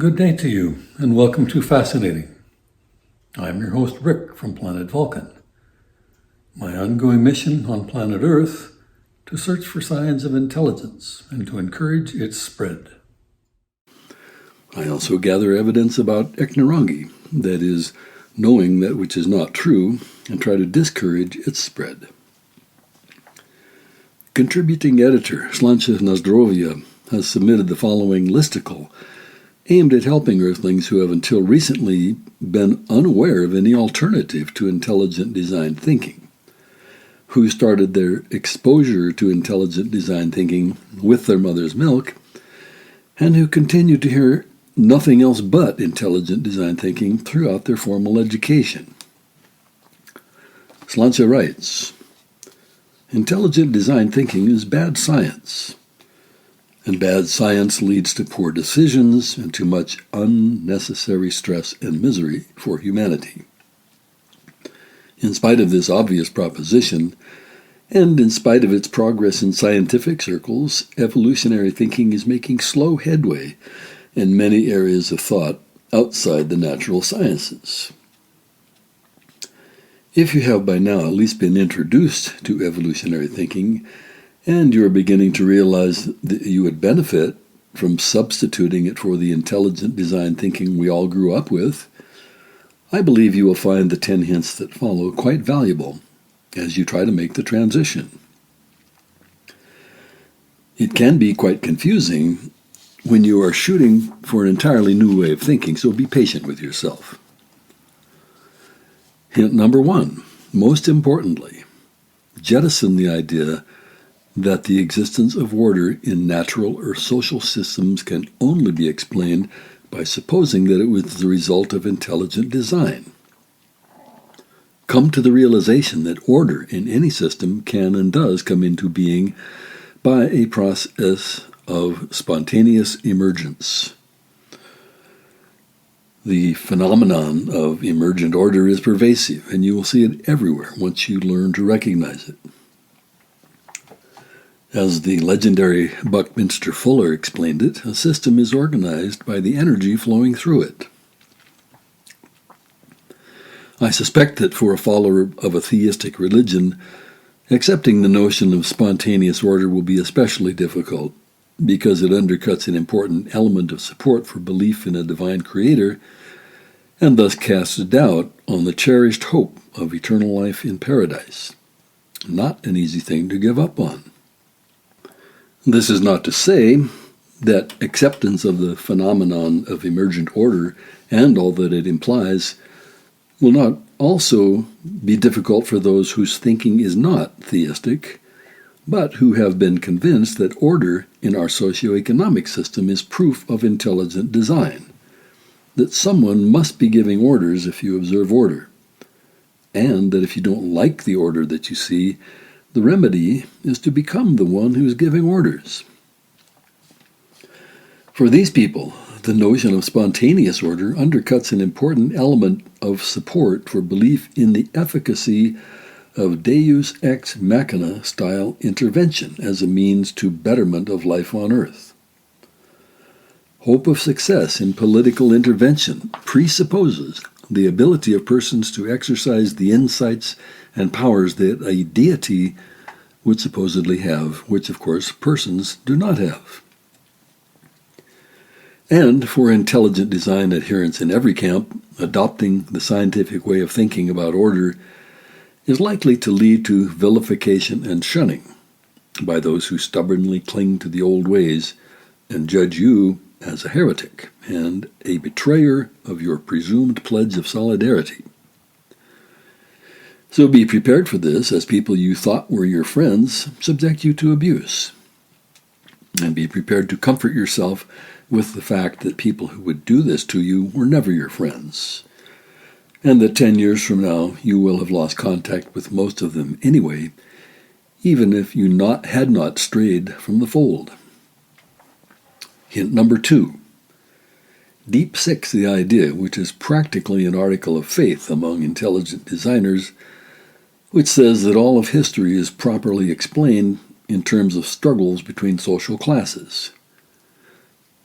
Good day to you, and welcome to Fascinating. I'm your host, Rick, from planet Vulcan. My ongoing mission on planet Earth to search for signs of intelligence and to encourage its spread. I also gather evidence about ignorangi, that is, knowing that which is not true, and try to discourage its spread. Contributing editor Slancha Nazdrovia has submitted the following listicle aimed at helping Earthlings who have until recently been unaware of any alternative to intelligent design thinking, who started their exposure to intelligent design thinking with their mother's milk, and who continue to hear nothing else but intelligent design thinking throughout their formal education. Slancha writes, "Intelligent design thinking is bad science. And bad science leads to poor decisions and to much unnecessary stress and misery for humanity. In spite of this obvious proposition, and in spite of its progress in scientific circles, evolutionary thinking is making slow headway in many areas of thought outside the natural sciences. If you have by now at least been introduced to evolutionary thinking, and you are beginning to realize that you would benefit from substituting it for the intelligent design thinking we all grew up with, I believe you will find the 10 hints that follow quite valuable as you try to make the transition. It can be quite confusing when you are shooting for an entirely new way of thinking, so be patient with yourself. Hint number 1, most importantly, jettison the idea that the existence of order in natural or social systems can only be explained by supposing that it was the result of intelligent design. Come to the realization that order in any system can and does come into being by a process of spontaneous emergence. The phenomenon of emergent order is pervasive, and you will see it everywhere once you learn to recognize it. As the legendary Buckminster Fuller explained it, a system is organized by the energy flowing through it. I suspect that for a follower of a theistic religion, accepting the notion of spontaneous order will be especially difficult, because it undercuts an important element of support for belief in a divine creator, and thus casts doubt on the cherished hope of eternal life in paradise. Not an easy thing to give up on. This is not to say that acceptance of the phenomenon of emergent order and all that it implies will not also be difficult for those whose thinking is not theistic, but who have been convinced that order in our socioeconomic system is proof of intelligent design, that someone must be giving orders if you observe order, and that if you don't like the order that you see, the remedy is to become the one who is giving orders. For these people, the notion of spontaneous order undercuts an important element of support for belief in the efficacy of deus ex machina style intervention as a means to betterment of life on Earth. Hope of success in political intervention presupposes the ability of persons to exercise the insights and powers that a deity would supposedly have, which of course persons do not have. And for intelligent design adherents in every camp, adopting the scientific way of thinking about order is likely to lead to vilification and shunning by those who stubbornly cling to the old ways and judge you as a heretic and a betrayer of your presumed pledge of solidarity. So be prepared for this, as people you thought were your friends subject you to abuse. And be prepared to comfort yourself with the fact that people who would do this to you were never your friends, and that 10 years from now you will have lost contact with most of them anyway, even if you had not strayed from the fold. Hint number 2. Deep six the idea, which is practically an article of faith among intelligent designers, which says that all of history is properly explained in terms of struggles between social classes.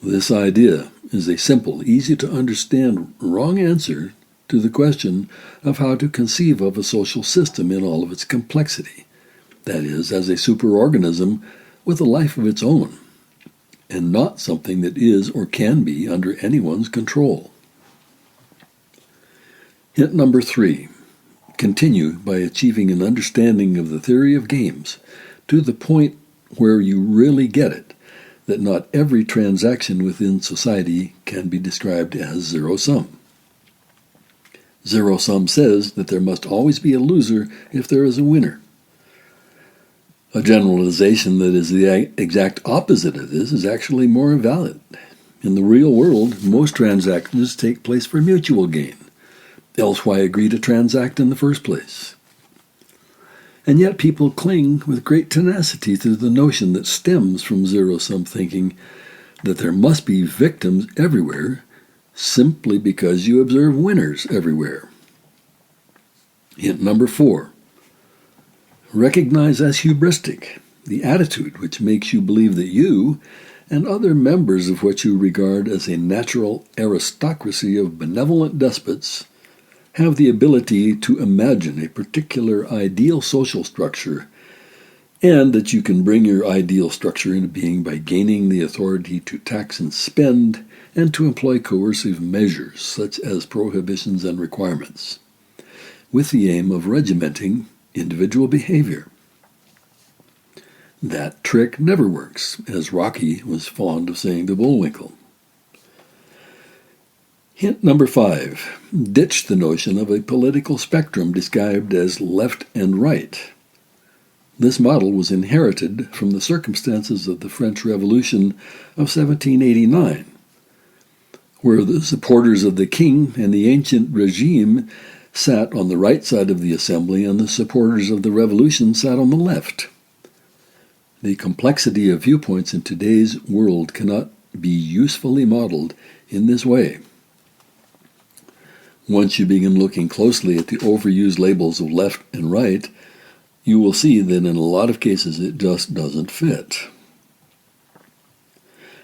This idea is a simple, easy-to-understand wrong answer to the question of how to conceive of a social system in all of its complexity, that is, as a superorganism with a life of its own, and not something that is or can be under anyone's control. Hint number 3. Continue by achieving an understanding of the theory of games to the point where you really get it, that not every transaction within society can be described as zero-sum. Zero-sum says that there must always be a loser if there is a winner. A generalization that is the exact opposite of this is actually more valid. In the real world, most transactions take place for mutual gain, else why agree to transact in the first place? And yet people cling with great tenacity to the notion that stems from zero-sum thinking that there must be victims everywhere simply because you observe winners everywhere. Hint number 4. Recognize as hubristic the attitude which makes you believe that you and other members of what you regard as a natural aristocracy of benevolent despots have the ability to imagine a particular ideal social structure, and that you can bring your ideal structure into being by gaining the authority to tax and spend and to employ coercive measures such as prohibitions and requirements, with the aim of regimenting individual behavior. That trick never works, as Rocky was fond of saying to Bullwinkle. Hint number 5. Ditch the notion of a political spectrum described as left and right. This model was inherited from the circumstances of the French Revolution of 1789, where the supporters of the king and the ancient regime sat on the right side of the assembly and the supporters of the revolution sat on the left. The complexity of viewpoints in today's world cannot be usefully modeled in this way. Once you begin looking closely at the overused labels of left and right, you will see that in a lot of cases it just doesn't fit.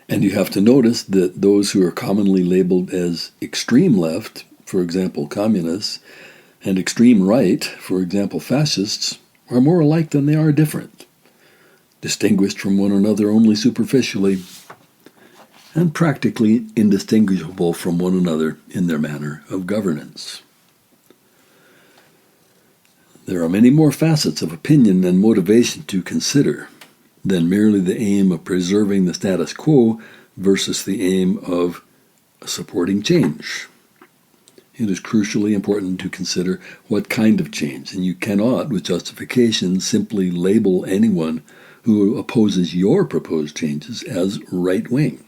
And you have to notice that those who are commonly labeled as extreme left, for example communists, and extreme right, for example fascists, are more alike than they are different, distinguished from one another only superficially, and practically indistinguishable from one another in their manner of governance. There are many more facets of opinion and motivation to consider than merely the aim of preserving the status quo versus the aim of supporting change. It is crucially important to consider what kind of change, and you cannot, with justification, simply label anyone who opposes your proposed changes as right-wing.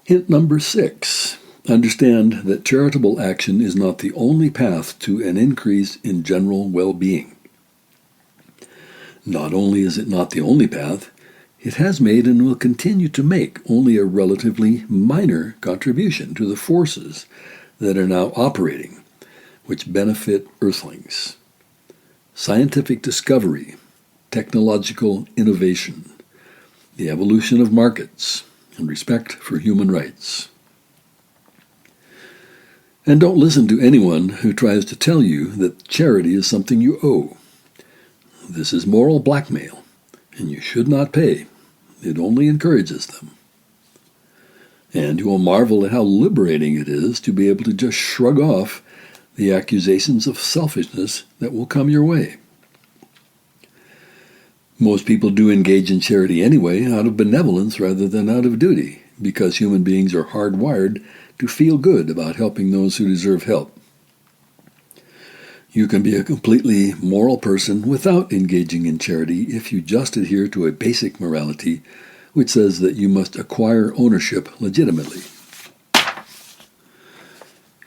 Hint number 6. Understand that charitable action is not the only path to an increase in general well-being. Not only is it not the only path, it has made and will continue to make only a relatively minor contribution to the forces that are now operating, which benefit Earthlings. Scientific discovery, technological innovation, the evolution of markets, and respect for human rights. And don't listen to anyone who tries to tell you that charity is something you owe. This is moral blackmail, and you should not pay. It only encourages them. And you will marvel at how liberating it is to be able to just shrug off the accusations of selfishness that will come your way. Most people do engage in charity anyway, out of benevolence rather than out of duty, because human beings are hardwired to feel good about helping those who deserve help. You can be a completely moral person without engaging in charity if you just adhere to a basic morality which says that you must acquire ownership legitimately.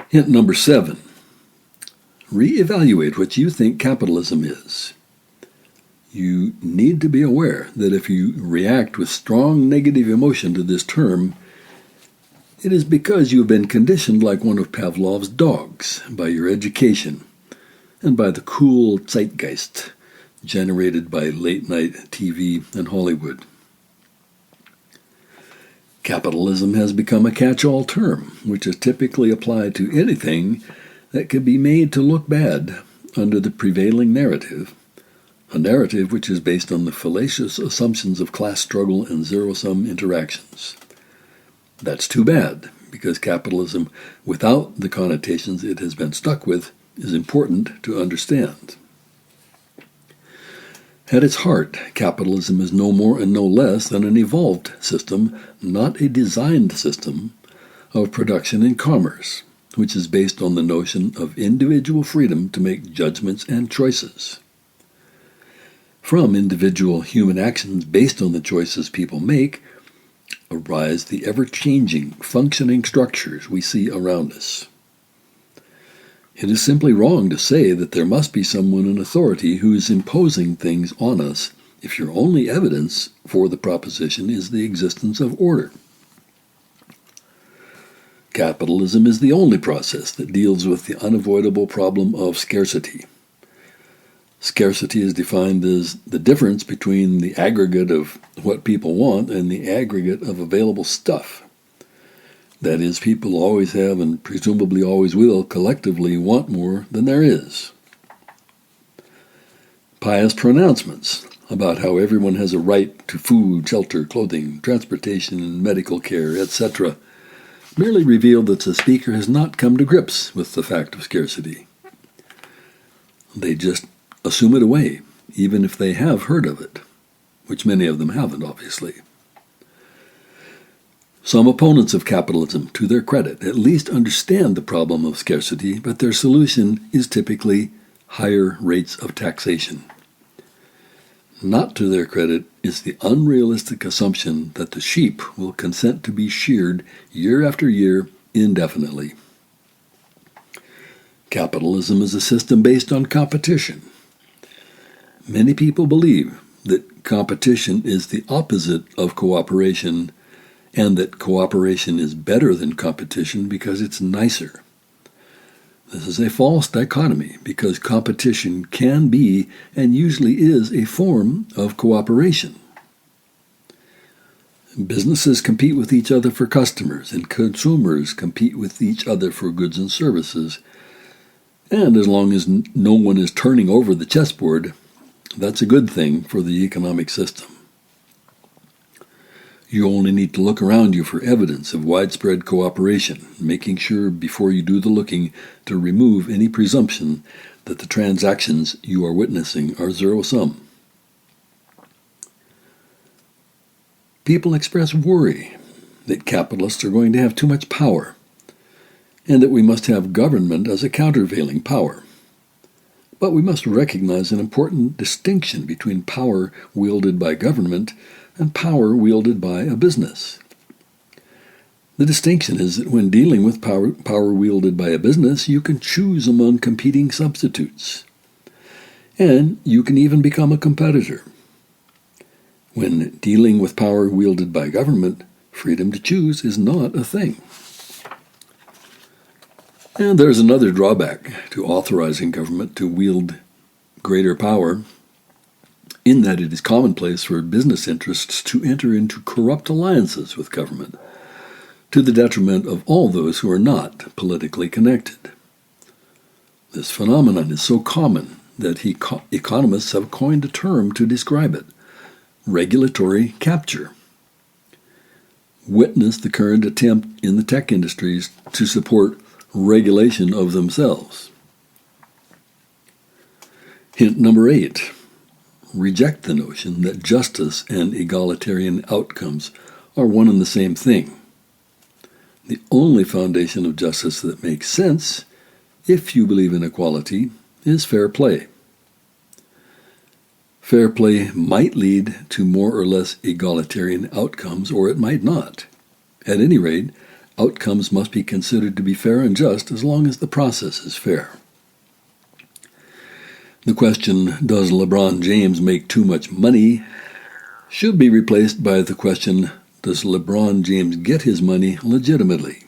Hint number 7. Reevaluate what you think capitalism is. You need to be aware that if you react with strong negative emotion to this term, it is because you have been conditioned like one of Pavlov's dogs by your education and by the cool zeitgeist generated by late-night TV and Hollywood. Capitalism has become a catch-all term, which is typically applied to anything that can be made to look bad under the prevailing narrative, a narrative which is based on the fallacious assumptions of class struggle and zero-sum interactions. That's too bad, because capitalism, without the connotations it has been stuck with, is important to understand. At its heart, capitalism is no more and no less than an evolved system, not a designed system, of production and commerce, which is based on the notion of individual freedom to make judgments and choices. From individual human actions based on the choices people make arise the ever-changing, functioning structures we see around us. It is simply wrong to say that there must be someone in authority who is imposing things on us if your only evidence for the proposition is the existence of order. Capitalism is the only process that deals with the unavoidable problem of scarcity. Scarcity is defined as the difference between the aggregate of what people want and the aggregate of available stuff. That is, people always have and presumably always will collectively want more than there is. Pious pronouncements about how everyone has a right to food, shelter, clothing, transportation, and medical care, etc., merely reveal that the speaker has not come to grips with the fact of scarcity. They just assume it away, even if they have heard of it, which many of them haven't, obviously. Some opponents of capitalism, to their credit, at least understand the problem of scarcity, but their solution is typically higher rates of taxation. Not to their credit is the unrealistic assumption that the sheep will consent to be sheared year after year indefinitely. Capitalism is a system based on competition. Many people believe that competition is the opposite of cooperation, and that cooperation is better than competition because it's nicer. This is a false dichotomy, because competition can be and usually is a form of cooperation. Businesses compete with each other for customers, and consumers compete with each other for goods and services. And as long as no one is turning over the chessboard, that's a good thing for the economic system. You only need to look around you for evidence of widespread cooperation, making sure before you do the looking to remove any presumption that the transactions you are witnessing are zero-sum. People express worry that capitalists are going to have too much power, and that we must have government as a countervailing power. But we must recognize an important distinction between power wielded by government and power wielded by a business. The distinction is that when dealing with power wielded by a business, you can choose among competing substitutes, and you can even become a competitor. When dealing with power wielded by government, freedom to choose is not a thing. And there's another drawback to authorizing government to wield greater power, in that it is commonplace for business interests to enter into corrupt alliances with government, to the detriment of all those who are not politically connected. This phenomenon is so common that economists have coined a term to describe it: regulatory capture. Witness the current attempt in the tech industries to support regulation of themselves. Hint number 8. Reject the notion that justice and egalitarian outcomes are one and the same thing. The only foundation of justice that makes sense, if you believe in equality, is fair play. Fair play might lead to more or less egalitarian outcomes, or it might not. At any rate, outcomes must be considered to be fair and just as long as the process is fair. The question, does LeBron James make too much money, should be replaced by the question, does LeBron James get his money legitimately?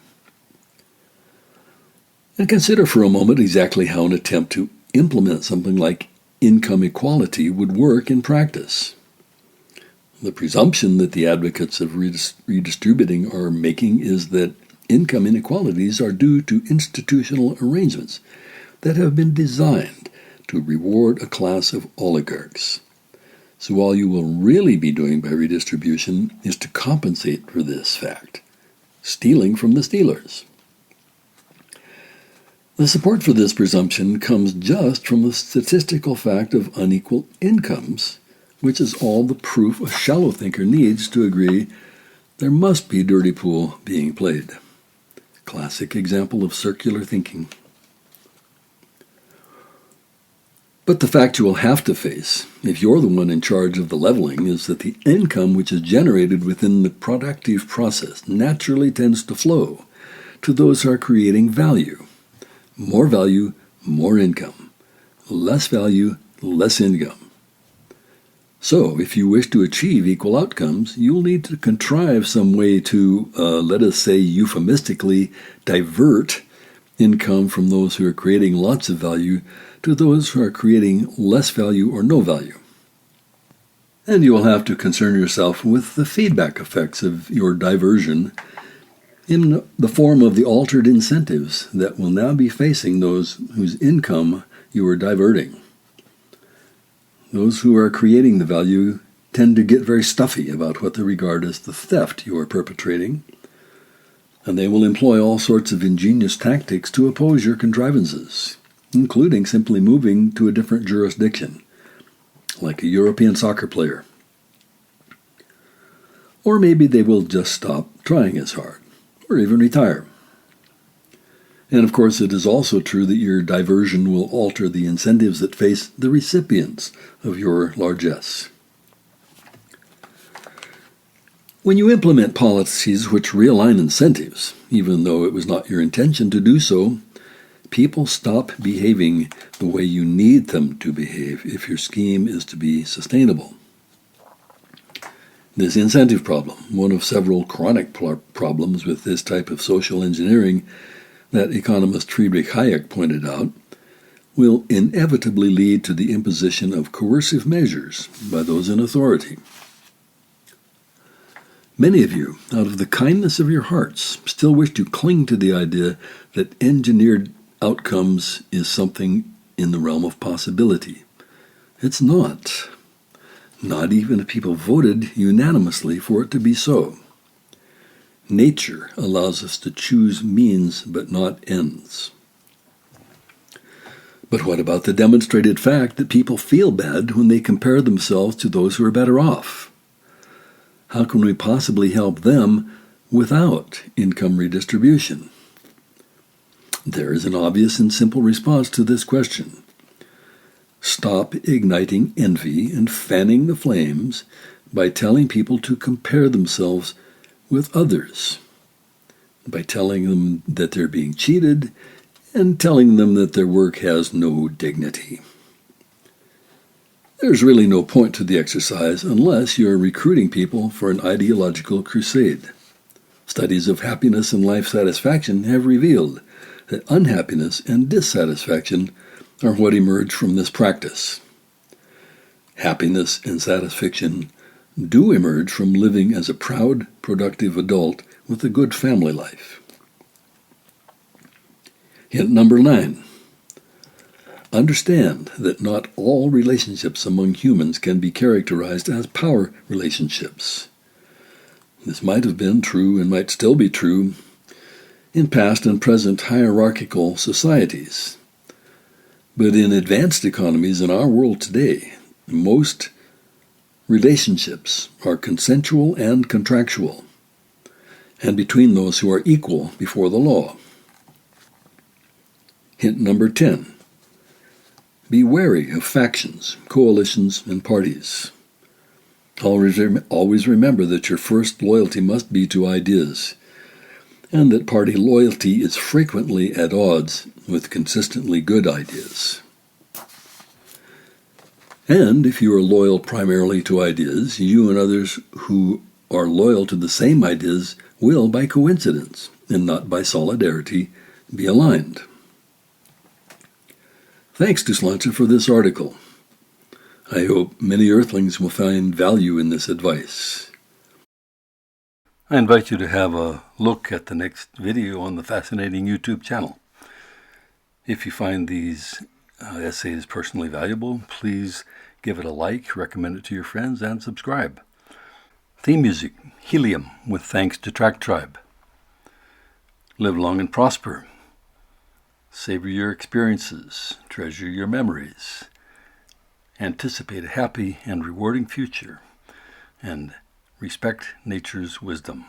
And consider for a moment exactly how an attempt to implement something like income equality would work in practice. The presumption that the advocates of redistributing are making is that income inequalities are due to institutional arrangements that have been designed to reward a class of oligarchs. So all you will really be doing by redistribution is to compensate for this fact, stealing from the stealers. The support for this presumption comes just from the statistical fact of unequal incomes, which is all the proof a shallow thinker needs to agree there must be dirty pool being played. Classic example of circular thinking. But the fact you will have to face, if you're the one in charge of the leveling, is that the income which is generated within the productive process naturally tends to flow to those who are creating value. More value, more income. Less value, less income. So, if you wish to achieve equal outcomes, you'll need to contrive some way to, let us say euphemistically, divert income from those who are creating lots of value to those who are creating less value or no value. And you will have to concern yourself with the feedback effects of your diversion in the form of the altered incentives that will now be facing those whose income you are diverting. Those who are creating the value tend to get very stuffy about what they regard as the theft you are perpetrating, and they will employ all sorts of ingenious tactics to oppose your contrivances, including simply moving to a different jurisdiction, like a European soccer player. Or maybe they will just stop trying as hard, or even retire. And of course, it is also true that your diversion will alter the incentives that face the recipients of your largesse. When you implement policies which realign incentives, even though it was not your intention to do so, people stop behaving the way you need them to behave if your scheme is to be sustainable. This incentive problem, one of several chronic problems with this type of social engineering that economist Friedrich Hayek pointed out, will inevitably lead to the imposition of coercive measures by those in authority. Many of you, out of the kindness of your hearts, still wish to cling to the idea that engineered outcomes is something in the realm of possibility. It's not. Not even if people voted unanimously for it to be so. Nature allows us to choose means but not ends. But what about the demonstrated fact that people feel bad when they compare themselves to those who are better off? How can we possibly help them without income redistribution? There is an obvious and simple response to this question. Stop igniting envy and fanning the flames by telling people to compare themselves with others, by telling them that they're being cheated and telling them that their work has no dignity. There's really no point to the exercise unless you're recruiting people for an ideological crusade. Studies of happiness and life satisfaction have revealed that unhappiness and dissatisfaction are what emerge from this practice. Happiness and satisfaction do emerge from living as a proud, productive adult with a good family life. Hint number 9. Understand that not all relationships among humans can be characterized as power relationships. This might have been true and might still be true in past and present hierarchical societies. But in advanced economies in our world today, most relationships are consensual and contractual, and between those who are equal before the law. Hint number 10. Be wary of factions, coalitions, and parties. Always remember that your first loyalty must be to ideas, and that party loyalty is frequently at odds with consistently good ideas. And if you are loyal primarily to ideas, you and others who are loyal to the same ideas will, by coincidence, and not by solidarity, be aligned. Thanks to Slancha for this article. I hope many Earthlings will find value in this advice. I invite you to have a look at the next video on the fascinating YouTube channel. If you find these essays personally valuable, please give it a like, recommend it to your friends, and subscribe. Theme music, Helium, with thanks to Track Tribe. Live long and prosper. Savor your experiences. Treasure your memories. Anticipate a happy and rewarding future. And respect nature's wisdom.